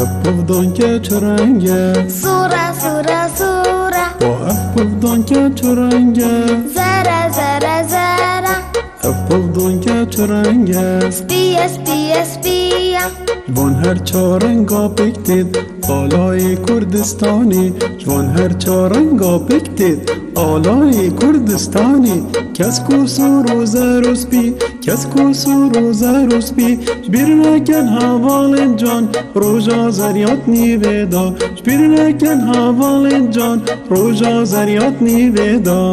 افبودان که چرنگه سورة سورة سورة با افبودان که چرنگه زرة زرة زرة افبودان که چرنگه سبية سبية سبية جوان هر چارنگا بکتید آلای کردستانی جوان هر چارنگا بکتید آلای کردستانی کس کو سو روزه روزبی کس کو سو روزه روزبی جبیر نکن حوال جان روژا زریات نیویدا جبیر نکن حوال جان روژا زریات نیویدا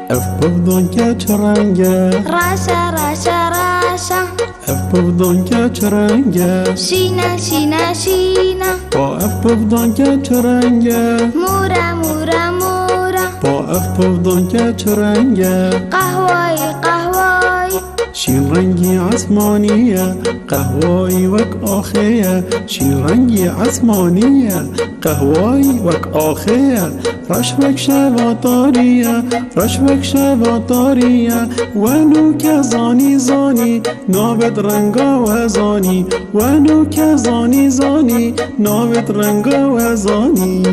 افبودان که چرنگه راشا راشا راشا افبودان که چرنگه شينا شينا شينا با افبودان که چرنگه مورا مورا مورا با افبودان که چرنگه قهوه‌ي قهوه‌ي شین رنگی عثمانیه قهوه‌ای وک آخیه شین رنگی عثمانیه قهوه‌ای وک آخیه رشوک شواتاریه رشوک شواتاریه ولو که زانی زانی نابد رنگا و زانی ولو که زانی زانی نابد رنگا و زانی